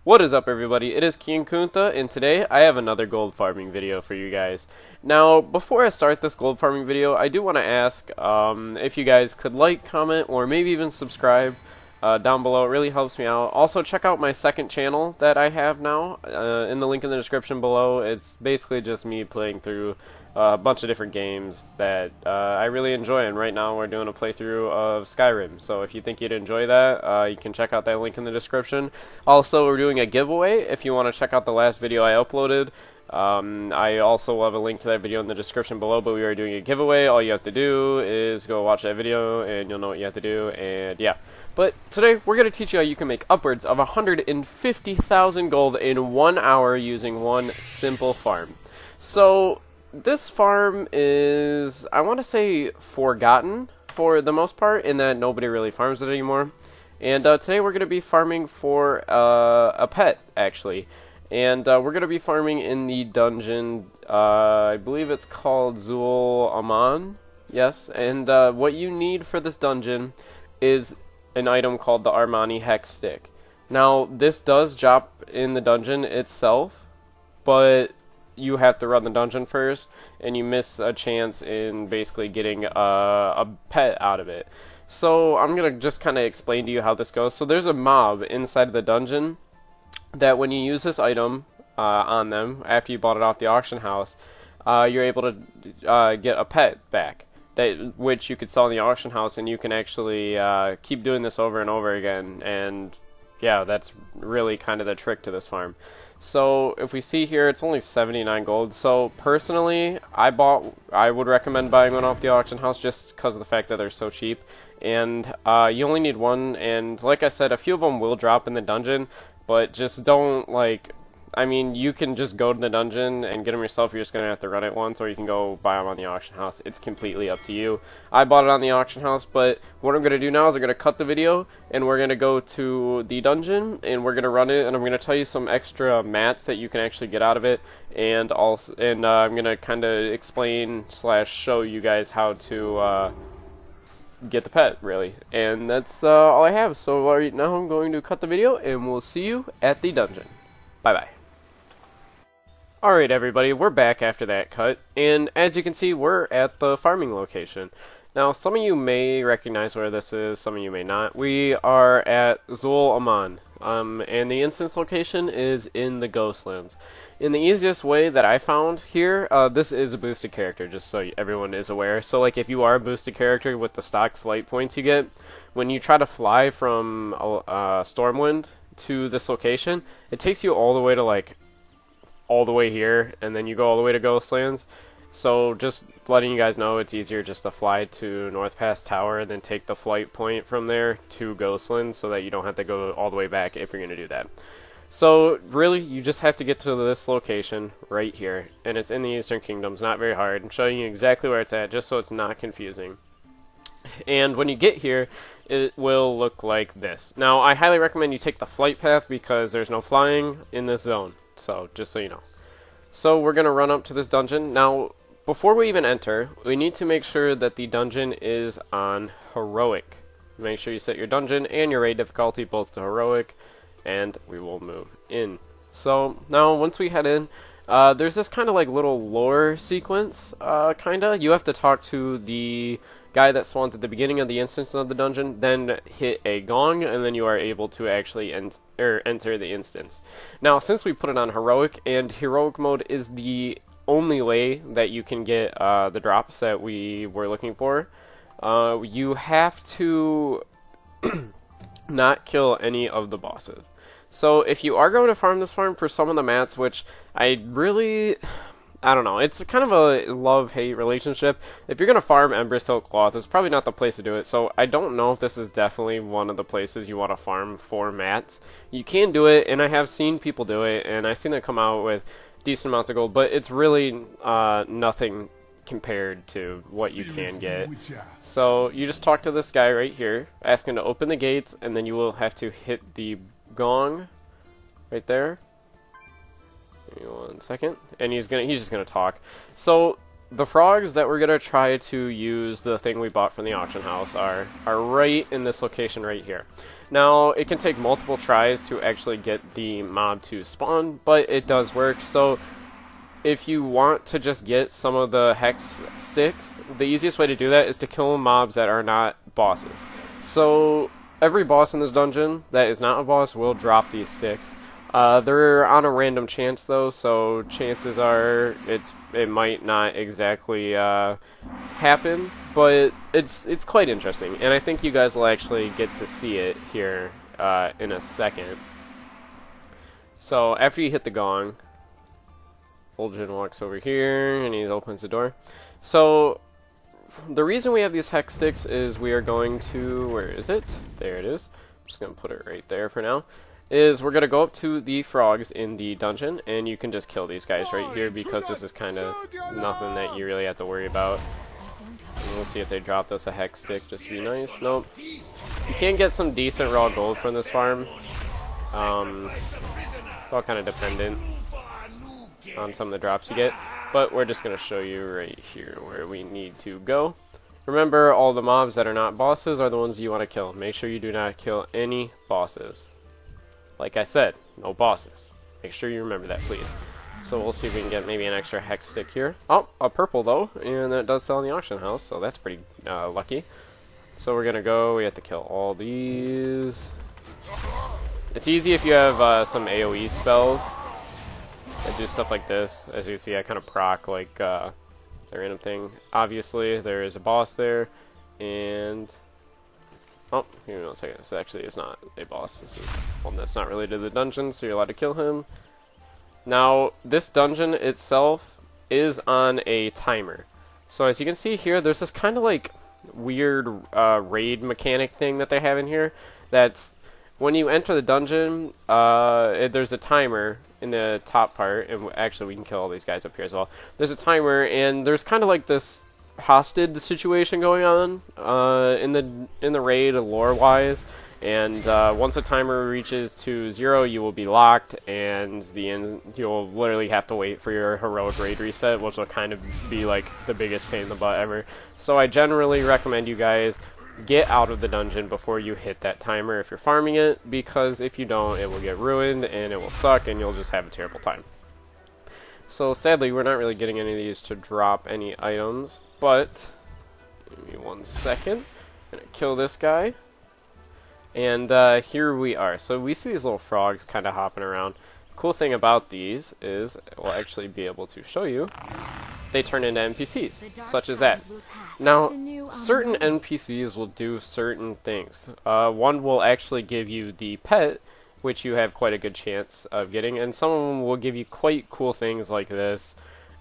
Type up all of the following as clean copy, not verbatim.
What is up, everybody? It is King Kunta, and today I have another gold farming video for you guys. Now, before I start this gold farming video, I do want to ask if you guys could like, comment, or maybe even subscribe down below. It really helps me out. Also, check out my second channel that I have now in the link in the description below. It's basically just me playing through a bunch of different games that I really enjoy, and right now we're doing a playthrough of Skyrim, so if you think you'd enjoy that, you can check out that link in the description. Also, we're doing a giveaway if you want to check out the last video I uploaded. I also will have a link to that video in the description below, but we are doing a giveaway. All you have to do is go watch that video and you'll know what you have to do, and yeah. But today we're going to teach you how you can make upwards of 150,000 gold in 1 hour using one simple farm. So this farm is, I want to say, forgotten for the most part, in that nobody really farms it anymore. And today we're going to be farming for a pet, actually. And we're going to be farming in the dungeon, I believe it's called Zul Aman. Yes, and what you need for this dungeon is an item called the Armani Hex Stick. Now, this does drop in the dungeon itself, but you have to run the dungeon first, and you miss a chance in basically getting a pet out of it. So I'm going to just kind of explain to you how this goes. So there's a mob inside of the dungeon that when you use this item on them, after you bought it off the auction house, you're able to get a pet back, which you could sell in the auction house, and you can actually keep doing this over and over again. And yeah, that's really kind of the trick to this farm. So if we see here, it's only 79 gold. So personally, I would recommend buying one off the auction house just because of the fact that they're so cheap. And you only need one, and like I said, a few of them will drop in the dungeon, but just don't, like, I mean, you can just go to the dungeon and get them yourself. You're just going to have to run it once, or you can go buy them on the auction house. It's completely up to you. I bought it on the auction house, but what I'm going to do now is I'm going to cut the video, and we're going to go to the dungeon, and we're going to run it, and I'm going to tell you some extra mats that you can actually get out of it, and also, I'm going to kind of explain / show you guys how to get the pet, really. And that's all I have. So right now I'm going to cut the video, and we'll see you at the dungeon. Bye-bye. Alright, everybody, we're back after that cut, and as you can see, we're at the farming location. Now, some of you may recognize where this is, some of you may not. We are at Zul Aman, and the instance location is in the Ghostlands. In the easiest way that I found here, this is a boosted character, just so everyone is aware. So, like, if you are a boosted character with the stock flight points you get, when you try to fly from Stormwind to this location, it takes you all the way to, like, all the way here, and then you go all the way to Ghostlands. So just letting you guys know, it's easier just to fly to North Pass Tower and then take the flight point from there to Ghostlands, so that you don't have to go all the way back if you're going to do that. So really, you just have to get to this location right here, and it's in the Eastern Kingdoms. Not very hard. I'm showing you exactly where it's at, just so it's not confusing. And when you get here, it will look like this. Now, I highly recommend you take the flight path because there's no flying in this zone. So, just so you know. So, we're going to run up to this dungeon. Now, before we even enter, we need to make sure that the dungeon is on Heroic. Make sure you set your dungeon and your raid difficulty both to Heroic, and we will move in. So, now, once we head in, there's this kind of like little lore sequence, kinda. You have to talk to the guy that spawns at the beginning of the instance of the dungeon, then hit a gong, and then you are able to actually enter the instance. Now, since we put it on Heroic, and Heroic mode is the only way that you can get the drops that we were looking for, you have to not kill any of the bosses. So if you are going to farm this farm for some of the mats, which I don't know, it's kind of a love-hate relationship. If you're going to farm Ember Silk Cloth, it's probably not the place to do it, so I don't know if this is definitely one of the places you want to farm for mats. You can do it, and I have seen people do it, and I've seen them come out with decent amounts of gold, but it's really nothing compared to what you can get. So you just talk to this guy right here, ask him to open the gates, and then you will have to hit the gong right there. Give me 1 second, and he's just gonna talk. So the frogs that we're gonna try to use the thing we bought from the auction house are right in this location right here. Now, it can take multiple tries to actually get the mob to spawn, but it does work. So if you want to just get some of the hex sticks, the easiest way to do that is to kill mobs that are not bosses. So every boss in this dungeon that is not a boss will drop these sticks. They're on a random chance though, so chances are it might not exactly happen, but it's quite interesting, and I think you guys will actually get to see it here in a second. So after you hit the gong, Fulgen walks over here and he opens the door. So the reason we have these hex sticks is we are going to, where is it? There it is. I'm just going to put it right there for now. Is we're going to go up to the frogs in the dungeon, and you can just kill these guys right here because this is kind of nothing that you really have to worry about. And we'll see if they dropped us a hex stick just to be nice. Nope. You can get some decent raw gold from this farm. It's all kind of dependent on some of the drops you get, but we're just going to show you right here where we need to go. Remember, all the mobs that are not bosses are the ones you want to kill. Make sure you do not kill any bosses. Like I said, no bosses. Make sure you remember that, please. So we'll see if we can get maybe an extra hex stick here. Oh, a purple though, and that does sell in the auction house, so that's pretty lucky. So we're gonna go, we have to kill all these. It's easy if you have some AoE spells that do stuff like this. As you see, I kind of proc like the random thing. Obviously, there is a boss there, and oh, give me 1 second. This actually is not a boss. This is one that's not related to the dungeon, so you're allowed to kill him. Now, this dungeon itself is on a timer. So as you can see here, there's this kind of like weird raid mechanic thing that they have in here. That's when you enter the dungeon, there's a timer in the top part, and actually we can kill all these guys up here as well. There's a timer, and there's kind of like this hostage situation going on in the raid lore wise, and once the timer reaches to 0, you will be locked, and you'll literally have to wait for your heroic raid reset, which will kind of be like the biggest pain in the butt ever. So I generally recommend you guys get out of the dungeon before you hit that timer if you're farming it, because if you don't, it will get ruined and it will suck and you'll just have a terrible time. So sadly, we're not really getting any of these to drop any items, but give me 1 second. I'm gonna kill this guy, and here we are. So we see these little frogs kind of hopping around. The cool thing about these is we'll actually be able to show you. They turn into NPCs, such as that. Now, certain NPCs will do certain things. One will actually give you the pet, which you have quite a good chance of getting, and some of them will give you quite cool things like this.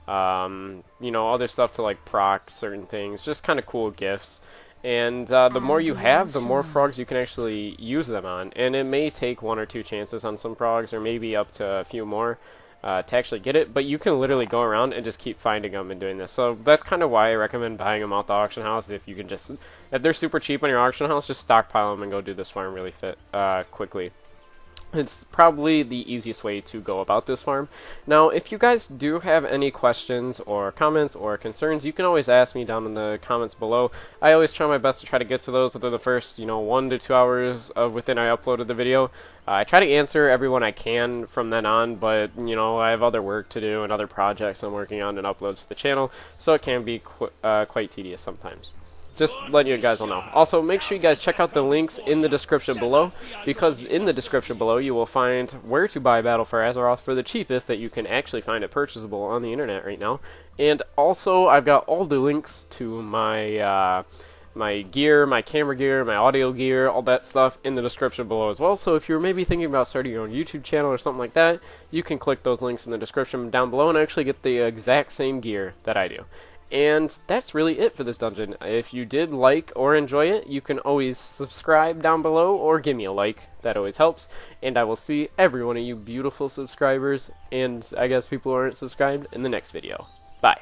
You know, other stuff to like proc certain things, just kind of cool gifts. And the more you have, the more frogs you can actually use them on. And it may take 1 or 2 chances on some frogs, or maybe up to a few more to actually get it. But you can literally go around and just keep finding them and doing this. So that's kind of why I recommend buying them out the auction house. If you can just, if they're super cheap on your auction house, just stockpile them and go do this farm really quickly. It's probably the easiest way to go about this farm. Now, if you guys do have any questions or comments or concerns, you can always ask me down in the comments below. I always try my best to try to get to those within the first, 1 to 2 hours of within I uploaded the video. I try to answer everyone I can from then on, but, I have other work to do and other projects I'm working on and uploads for the channel, so it can be quite tedious sometimes. Just letting you guys all know. Also, make sure you guys check out the links in the description below, because in the description below you will find where to buy Battle for Azeroth for the cheapest that you can actually find it purchasable on the internet right now. And also, I've got all the links to my my gear, my camera gear, my audio gear, all that stuff in the description below as well. So if you're maybe thinking about starting your own YouTube channel or something like that, you can click those links in the description down below and actually get the exact same gear that I do. And that's really it for this dungeon. If you did like or enjoy it, you can always subscribe down below or give me a like. That always helps. And I will see every one of you beautiful subscribers, and I guess people who aren't subscribed, in the next video. Bye.